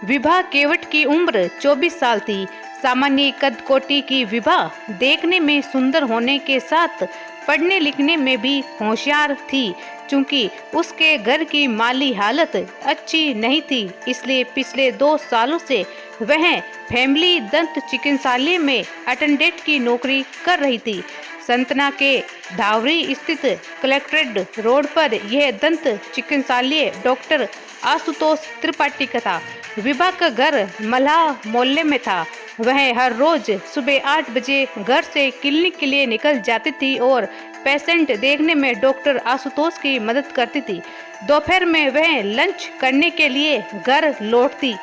विभा केवट की उम्र 24 साल थी। सामान्य कद कोटि की विभा देखने में सुंदर होने के साथ पढ़ने लिखने में भी होशियार थी। चूंकि उसके घर की माली हालत अच्छी नहीं थी, इसलिए पिछले 2 सालों से वह फैमिली दंत चिकित्सालय में अटेंडेंट की नौकरी कर रही थी। संतना के धावरी स्थित कलेक्ट्रेट रोड पर यह दंत चिकित्सालय डॉक्टर आशुतोष त्रिपाठी का था। विभा का घर मल्लाह मोहल्ले में था। वह हर रोज सुबह 8 बजे घर से क्लिनिक के लिए निकल जाती थी और पेशेंट देखने में डॉक्टर आशुतोष की मदद करती थी। दोपहर में वह लंच करने के लिए घर लौटती।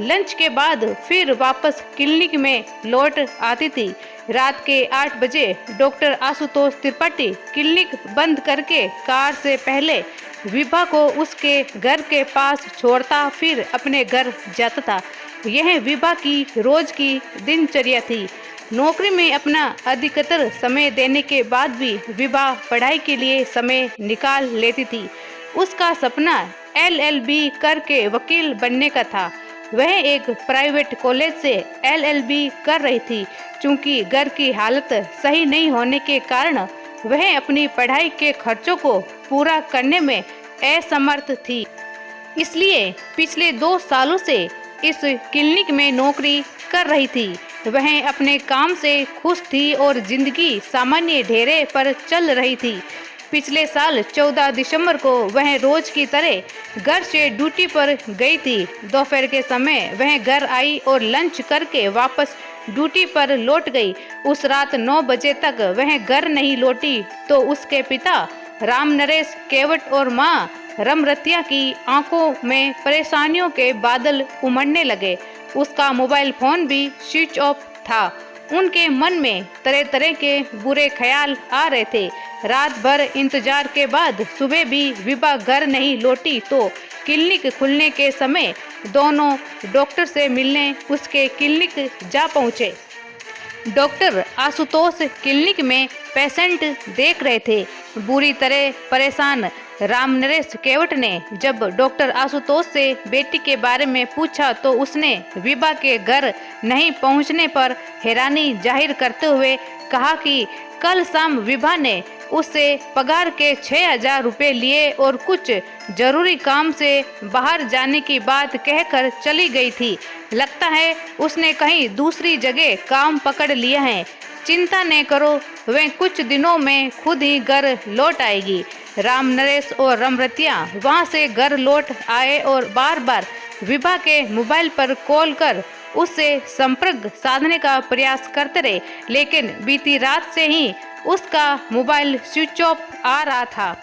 लंच के बाद फिर वापस क्लिनिक में लौट आती थी। रात के 8 बजे डॉक्टर आशुतोष त्रिपाठी क्लिनिक बंद करके कार से पहले विभा को उसके घर के पास छोड़ता, फिर अपने घर जाता था। यह विभा की रोज की दिनचर्या थी। नौकरी में अपना अधिकतर समय देने के बाद भी विभा पढ़ाई के लिए समय निकाल लेती थी। उसका सपना LLB करके वकील बनने का था। वह एक प्राइवेट कॉलेज से LLB कर रही थी। चूंकि घर की हालत सही नहीं होने के कारण वह अपनी पढ़ाई के खर्चों को पूरा करने में असमर्थ थी, इसलिए पिछले 2 सालों से इस क्लिनिक में नौकरी कर रही थी। वह अपने काम से खुश थी और जिंदगी सामान्य ढेरे पर चल रही थी। पिछले साल 14 दिसंबर को वह रोज की तरह घर से ड्यूटी पर गई थी। दोपहर के समय वह घर आई और लंच करके वापस ड्यूटी पर लौट गई। उस रात 9 बजे तक वह घर नहीं लौटी तो उसके पिता राम नरेश केवट और माँ रमरतिया की आंखों में परेशानियों के बादल उमड़ने लगे। उसका मोबाइल फोन भी स्विच ऑफ था। उनके मन में तरह तरह के बुरे ख्याल आ रहे थे। रात भर इंतजार के बाद सुबह भी विभा घर नहीं लौटी तो क्लिनिक खुलने के समय दोनों डॉक्टर से मिलने उसके क्लिनिक जा पहुंचे। डॉक्टर आशुतोष क्लिनिक में पेशेंट देख रहे थे। बुरी तरह परेशान राम नरेश केवट ने जब डॉक्टर आशुतोष से बेटी के बारे में पूछा तो उसने विभा के घर नहीं पहुंचने पर हैरानी जाहिर करते हुए कहा कि कल शाम विभा ने उससे पगार के 6,000 रुपये लिए और कुछ जरूरी काम से बाहर जाने की बात कहकर चली गई थी। लगता है उसने कहीं दूसरी जगह काम पकड़ लिया है। चिंता न करो, वह कुछ दिनों में खुद ही घर लौट आएगी। राम नरेश और रमरतिया वहां से घर लौट आए और बार बार विभा के मोबाइल पर कॉल कर उससे संपर्क साधने का प्रयास करते रहे, लेकिन बीती रात से ही उसका मोबाइल स्विच ऑफ आ रहा था।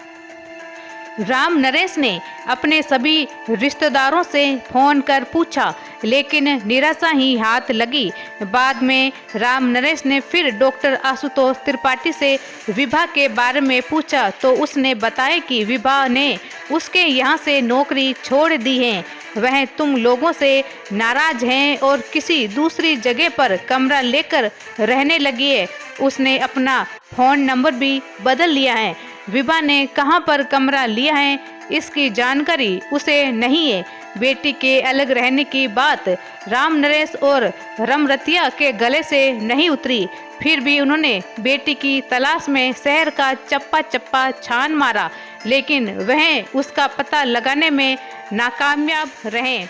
राम नरेश ने अपने सभी रिश्तेदारों से फोन कर पूछा, लेकिन निराशा ही हाथ लगी। बाद में राम नरेश ने फिर डॉक्टर आशुतोष त्रिपाठी से विभा के बारे में पूछा तो उसने बताया कि विभा ने उसके यहाँ से नौकरी छोड़ दी है। वह तुम लोगों से नाराज हैं और किसी दूसरी जगह पर कमरा लेकर रहने लगी है। उसने अपना फोन नंबर भी बदल लिया है। विभा ने कहां पर कमरा लिया है इसकी जानकारी उसे नहीं है। बेटी के अलग रहने की बात राम नरेश और रमरतिया के गले से नहीं उतरी। फिर भी उन्होंने बेटी की तलाश में शहर का चप्पा चप्पा छान मारा, लेकिन वह उसका पता लगाने में नाकामयाब रहे।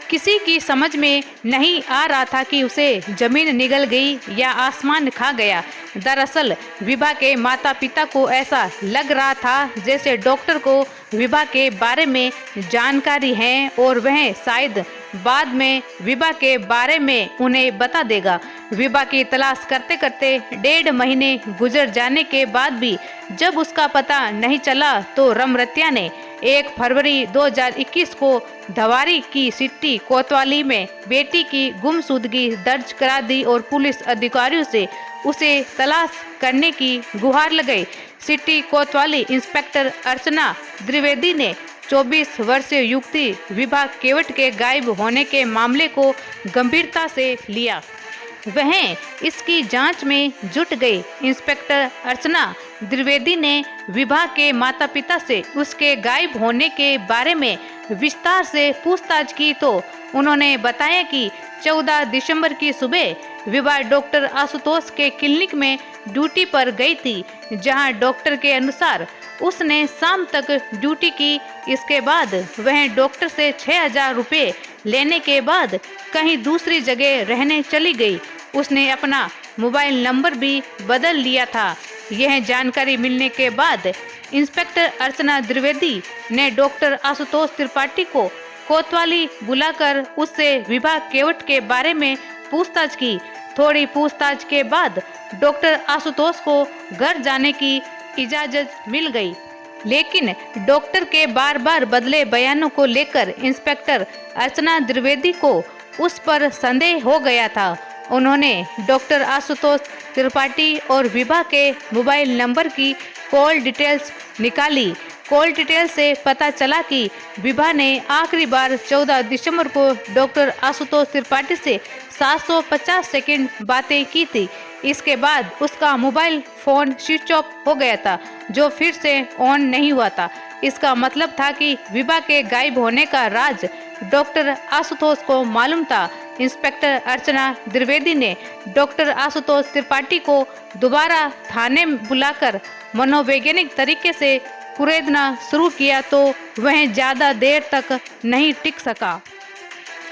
किसी की समझ में नहीं आ रहा था कि उसे जमीन निगल गई या आसमान खा गया। दरअसल विभा के माता पिता को ऐसा लग रहा था जैसे डॉक्टर को विभा के बारे में जानकारी है और वह शायद बाद में विभा के बारे में उन्हें बता देगा। विभा की तलाश करते करते 1.5 महीने गुजर जाने के बाद भी जब उसका पता नहीं चला तो रमरतिया ने 1 फरवरी 2021 को धवारी की सिटी कोतवाली में बेटी की गुमशुदगी दर्ज करा दी और पुलिस अधिकारियों से उसे तलाश करने की गुहार लगाई। सिटी कोतवाली इंस्पेक्टर अर्चना द्विवेदी ने 24 वर्षीय युवती विभा केवट के गायब होने के मामले को गंभीरता से लिया। वह इसकी जांच में जुट गई। इंस्पेक्टर अर्चना द्विवेदी ने विभा के माता पिता से उसके गायब होने के बारे में विस्तार से पूछताछ की तो उन्होंने बताया कि 14 दिसंबर की सुबह विभा डॉक्टर आशुतोष के क्लिनिक में ड्यूटी पर गई थी, जहां डॉक्टर के अनुसार उसने शाम तक ड्यूटी की। इसके बाद वह डॉक्टर से 6,000 रुपये लेने के बाद कहीं दूसरी जगह रहने चली गई। उसने अपना मोबाइल नंबर भी बदल लिया था। यह जानकारी मिलने के बाद इंस्पेक्टर अर्चना द्विवेदी ने डॉक्टर आशुतोष त्रिपाठी को कोतवाली बुलाकर उससे विभा केवट के बारे में पूछताछ की। थोड़ी पूछताछ के बाद डॉक्टर आशुतोष को घर जाने की इजाजत मिल गई, लेकिन डॉक्टर के बार बार बदले बयानों को लेकर इंस्पेक्टर अर्चना द्विवेदी को उस पर संदेह हो गया था। उन्होंने डॉक्टर आशुतोष त्रिपाठी और विभा के मोबाइल नंबर की कॉल डिटेल्स निकाली। कॉल डिटेल से पता चला कि विभा ने आखिरी बार 14 दिसंबर को डॉक्टर आशुतोष त्रिपाठी से 750 सेकंड बातें की थी। इसके बाद उसका मोबाइल फोन स्विच ऑफ हो गया था, जो फिर से ऑन नहीं हुआ था। इसका मतलब था कि विभा के गायब होने का राज डॉक्टर आशुतोष को मालूम था। इंस्पेक्टर अर्चना द्विवेदी ने डॉक्टर आशुतोष त्रिपाठी को दोबारा थाने बुलाकर मनोवैज्ञानिक तरीके से कुरेदना शुरू किया तो वह ज्यादा देर तक नहीं टिक सका।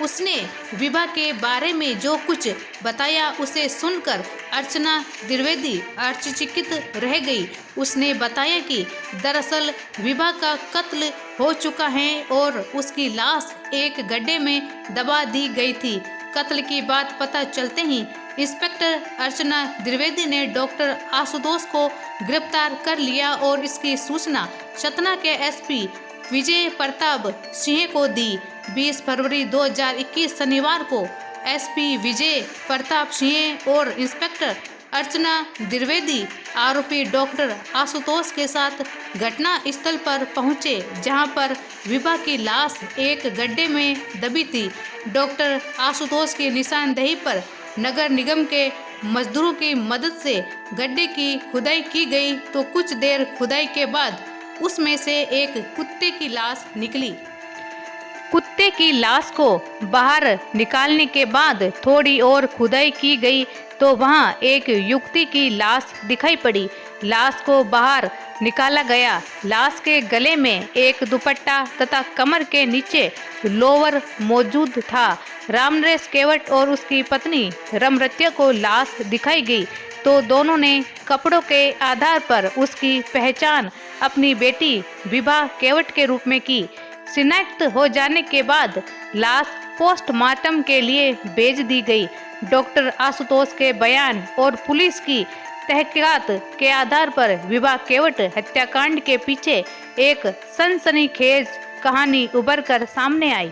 उसने विभा के बारे में जो कुछ बताया उसे सुनकर अर्चना द्विवेदी आश्चर्यचकित रह गई। उसने बताया कि दरअसल विभा का कत्ल हो चुका है और उसकी लाश एक गड्ढे में दबा दी गई थी। कत्ल की बात पता चलते ही इंस्पेक्टर अर्चना द्विवेदी ने डॉक्टर आशुतोष को गिरफ्तार कर लिया और इसकी सूचना सतना के एसपी विजय प्रताप सिंह को दी। 20 फरवरी 2021 शनिवार को एसपी विजय प्रताप सिंह और इंस्पेक्टर अर्चना द्विवेदी आरोपी डॉक्टर आशुतोष के साथ घटना स्थल पर पहुंचे, जहां पर विभा की लाश एक गड्ढे में दबी थी। डॉक्टर आशुतोष की निशानदेही पर नगर निगम के मजदूरों की मदद से गड्ढे की खुदाई की गई तो कुछ देर खुदाई के बाद उसमें से एक कुत्ते की लाश निकली। कुत्ते की लाश को बाहर निकालने के बाद थोड़ी और खुदाई की गई तो वहां एक युवती की लाश दिखाई पड़ी। लाश को बाहर निकाला गया। लाश के गले में एक दुपट्टा तथा कमर के नीचे लोअर मौजूद था। रामनरेश केवट और उसकी पत्नी रमरत्या को लाश दिखाई गई तो दोनों ने कपड़ों के आधार पर उसकी पहचान अपनी बेटी विभा केवट के रूप में की। शिनाख्त हो जाने के बाद लाश पोस्टमार्टम के लिए भेज दी गई। डॉक्टर आशुतोष के बयान और पुलिस की तहकीकात के आधार पर विभा केवट हत्याकांड के पीछे एक सनसनीखेज कहानी उभर कर सामने आई।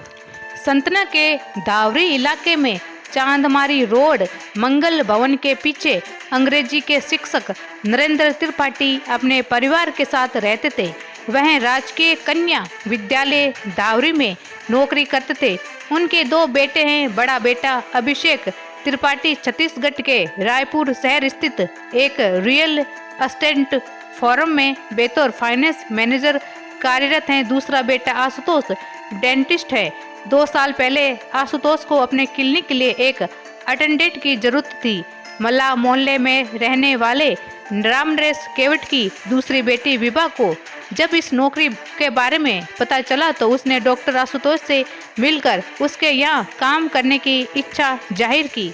सतना के धावरी इलाके में चांदमारी रोड मंगल भवन के पीछे अंग्रेजी के शिक्षक नरेंद्र त्रिपाठी अपने परिवार के साथ रहते थे। वह राजकीय कन्या विद्यालय धावरी में नौकरी करते थे। उनके 2 बेटे हैं। बड़ा बेटा अभिषेक त्रिपाठी छत्तीसगढ़ के रायपुर शहर स्थित एक रियल एस्टेट फॉर्म में बतौर फाइनेंस मैनेजर कार्यरत हैं। दूसरा बेटा आशुतोष डेंटिस्ट है। 2 साल पहले आशुतोष को अपने क्लिनिक के लिए एक अटेंडेंट की जरूरत थी। मल्ला मोहल्ले में रहने वाले रामनरेश केवट की दूसरी बेटी विभा को जब इस नौकरी के बारे में पता चला तो उसने डॉक्टर आशुतोष से मिलकर उसके यहाँ काम करने की इच्छा जाहिर की।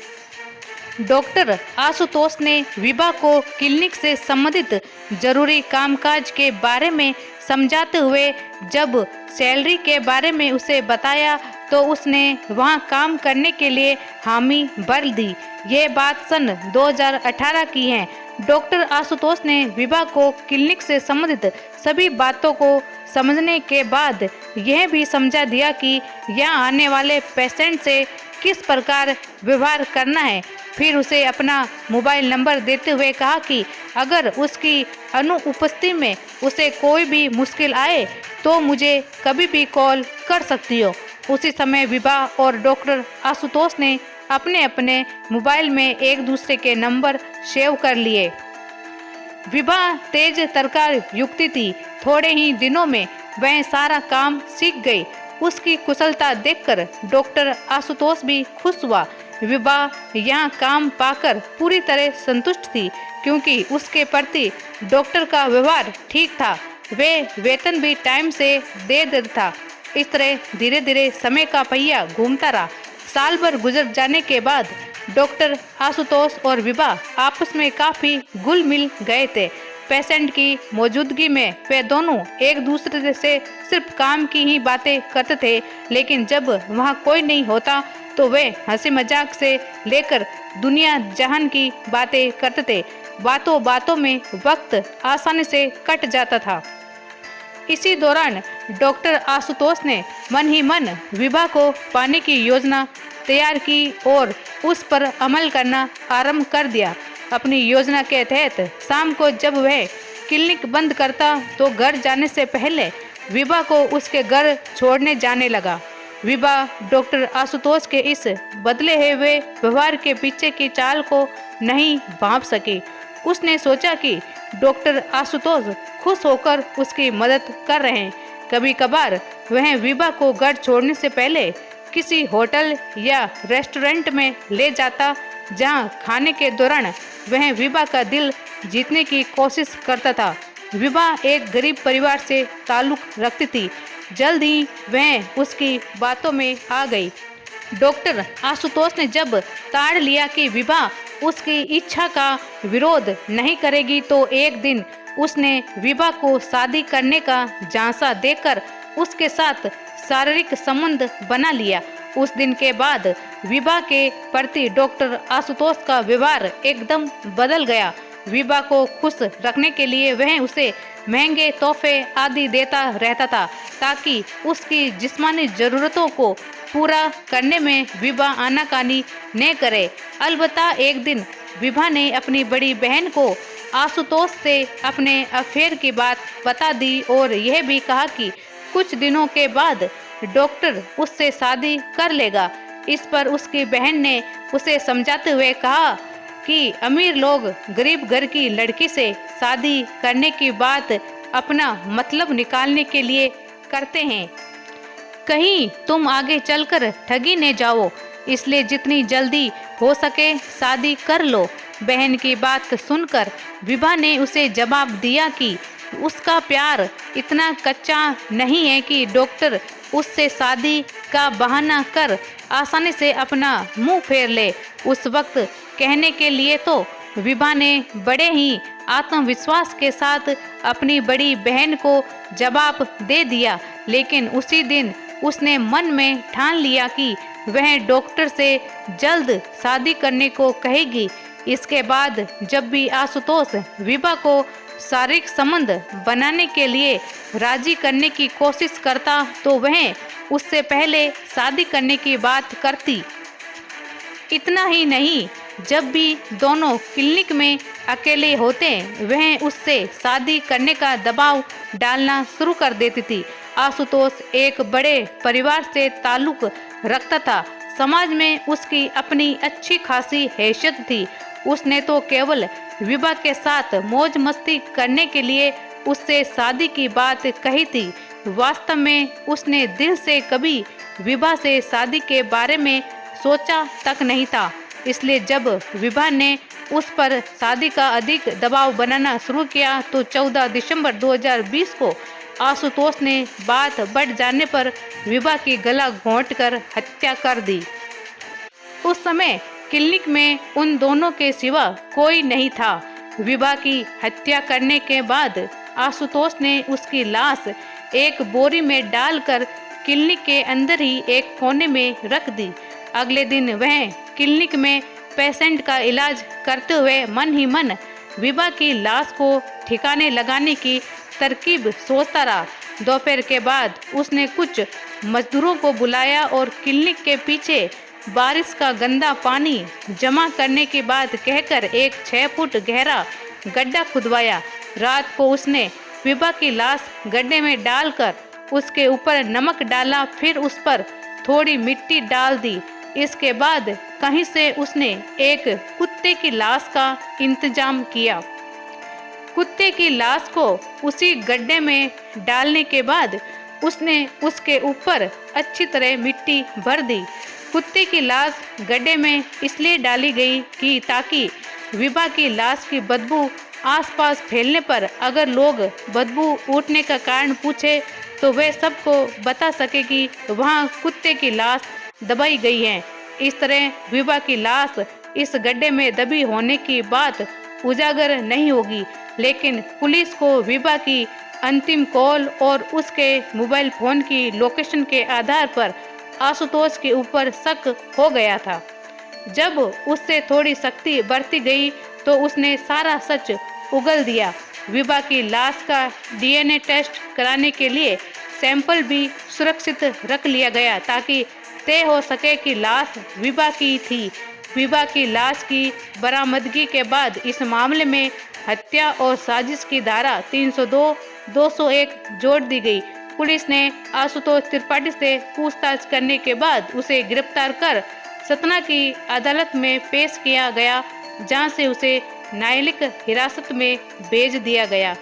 डॉक्टर आशुतोष ने विभा को क्लिनिक से संबंधित जरूरी कामकाज के बारे में समझाते हुए जब सैलरी के बारे में उसे बताया तो उसने वहां काम करने के लिए हामी भर दी। ये बात सन 2018 की है। डॉक्टर आशुतोष ने विभा को क्लिनिक से संबंधित सभी बातों को समझने के बाद यह भी समझा दिया कि यहाँ आने वाले पेशेंट से किस प्रकार व्यवहार करना है। फिर उसे अपना मोबाइल नंबर देते हुए कहा कि अगर उसकी अनुपस्थिति में उसे कोई भी मुश्किल आए तो मुझे कभी भी कॉल कर सकती हो। उसी समय विभा और डॉक्टर आशुतोष ने अपने अपने मोबाइल में एक दूसरे के नंबर सेव कर लिए। विभा तेज तर्कार युक्ति थी। थोड़े ही दिनों में वह सारा काम सीख गई। उसकी कुशलता देखकर डॉक्टर आशुतोष भी खुश हुआ। विभा यहाँ काम पाकर पूरी तरह संतुष्ट थी, क्योंकि उसके प्रति डॉक्टर का व्यवहार ठीक था। वे वेतन भी टाइम से दे देता था। इस तरह धीरे धीरे समय का पहिया घूमता रहा। साल भर गुजर जाने के बाद डॉक्टर आशुतोष और विभा आपस में काफी घुल मिल गए थे। पेशेंट की मौजूदगी में वे दोनों एक दूसरे से सिर्फ काम की ही बातें करते थे, लेकिन जब वहाँ कोई नहीं होता तो वे हंसी मजाक से लेकर दुनिया जहान की बातें करते थे। बातों बातों में वक्त आसानी से कट जाता था। इसी दौरान डॉक्टर आशुतोष ने मन ही मन विभा को पाने की योजना तैयार की और उस पर अमल करना आरंभ कर दिया। अपनी योजना के तहत शाम को जब वह क्लिनिक बंद करता तो घर जाने से पहले विभा को उसके घर छोड़ने जाने लगा। विभा डॉक्टर आशुतोष के इस बदले हुए व्यवहार के पीछे की चाल को नहीं भांप सकी। उसने सोचा कि डॉक्टर आशुतोष खुश होकर उसकी मदद कर रहे हैं। कभी कभार वह विभा को घर छोड़ने से पहले किसी होटल या रेस्टोरेंट में ले जाता, जहां खाने के दौरान वह विभा का दिल जीतने की कोशिश करता था। विभा एक गरीब परिवार से ताल्लुक रखती थी। जल्द ही वह उसकी बातों में आ गई। डॉक्टर आशुतोष ने जब ताड़ लिया कि विभा उसकी इच्छा का विरोध नहीं करेगी, तो एक दिन उसने विभा को शादी करने का झांसा देकर उसके साथ शारीरिक संबंध बना लिया। उस दिन के बाद विभा के प्रति डॉक्टर आशुतोष का व्यवहार एकदम बदल गया। विभा को खुश रखने के लिए वह उसे महंगे तोहफे आदि देता रहता था, ताकि उसकी जिस्मानी जरूरतों को पूरा करने में विभा आनाकानी न करे। अलबत्ता एक दिन विभा ने अपनी बड़ी बहन को आशुतोष से अपने अफेयर की बात बता दी और यह भी कहा कि कुछ दिनों के बाद डॉक्टर उससे शादी कर लेगा। इस पर उसकी बहन ने उसे समझाते हुए कहा कि अमीर लोग गरीब घर की लड़की से शादी करने की बात अपना मतलब निकालने के लिए करते हैं, कहीं तुम आगे चलकर ठगी न जाओ, इसलिए जितनी जल्दी हो सके शादी कर लो। बहन की बात सुनकर विभा ने उसे जवाब दिया कि उसका प्यार इतना कच्चा नहीं है कि डॉक्टर उससे शादी का बहाना कर आसानी से अपना मुंह फेर ले। उस वक्त कहने के लिए तो विभा ने बड़े ही आत्मविश्वास के साथ अपनी बड़ी बहन को जवाब दे दिया, लेकिन उसी दिन उसने मन में ठान लिया कि वह डॉक्टर से जल्द शादी करने को कहेगी। इसके बाद जब भी आशुतोष विभा को शारीरिक संबंध बनाने के लिए राजी करने की कोशिश करता, तो वह उससे पहले शादी करने की बात करती। इतना ही नहीं, जब भी दोनों क्लिनिक में अकेले होते वह उससे शादी करने का दबाव डालना शुरू कर देती थी। आशुतोष एक बड़े परिवार से ताल्लुक रखता था। समाज में उसकी अपनी अच्छी खासी हैसियत थी। उसने तो केवल विभा के साथ मौज मस्ती करने के लिए उससे शादी की बात कही थी। वास्तव में उसने दिल से कभी विभा से शादी के बारे में सोचा तक नहीं था। इसलिए जब विभा ने उस पर शादी का अधिक दबाव बनाना शुरू किया, तो 14 दिसंबर 2020 को आशुतोष ने बात बढ़ जाने पर विभा की गला घोंटकर हत्या कर दी। उस समय क्लिनिक में उन दोनों के सिवा कोई नहीं था। विभा की हत्या करने के बाद आशुतोष ने उसकी लाश एक बोरी में डालकर क्लिनिक के अंदर ही एक कोने में रख दी। अगले दिन वह क्लिनिक में पेशेंट का इलाज करते हुए मन ही मन विभा की लाश को ठिकाने लगाने की तरकीब सोचता रहा। दोपहर के बाद उसने कुछ मजदूरों को बुलाया और क्लिनिक के पीछे बारिश का गंदा पानी जमा करने की बात कहकर एक 6 फुट गहरा गड्ढा खुदवाया। रात को उसने विभा की लाश गड्ढे में डालकर उसके ऊपर नमक डाला, फिर उस पर थोड़ी मिट्टी डाल दी। इसके बाद कहीं से उसने एक कुत्ते की लाश का इंतजाम किया। कुत्ते की लाश को उसी गड्ढे में डालने के बाद उसने उसके ऊपर अच्छी तरह मिट्टी भर दी। कुत्ते की लाश गड्ढे में इसलिए डाली गई कि ताकि विभा की लाश की बदबू आसपास फैलने पर अगर लोग बदबू उठने का कारण पूछे तो वे सबको बता सके कि वहाँ कुत्ते की लाश दबाई गई है। इस तरह विभा की लाश इस गड्ढे में दबी होने की बात उजागर नहीं होगी, लेकिन पुलिस को विभा की अंतिम कॉल और उसके मोबाइल फोन की लोकेशन के आधार पर आशुतोष के ऊपर शक हो गया था। जब उससे थोड़ी सख्ती बरती गई तो उसने सारा सच उगल दिया। विभा की लाश का डीएनए टेस्ट कराने के लिए सैंपल भी सुरक्षित रख लिया गया ताकि तय हो सके कि लाश विभा की थी। विभा की लाश की बरामदगी के बाद इस मामले में हत्या और साजिश की धारा 302, 201 जोड़ दी गई। पुलिस ने आशुतोष त्रिपाठी से पूछताछ करने के बाद उसे गिरफ्तार कर सतना की अदालत में पेश किया गया, जहां से उसे न्यायिक हिरासत में भेज दिया गया।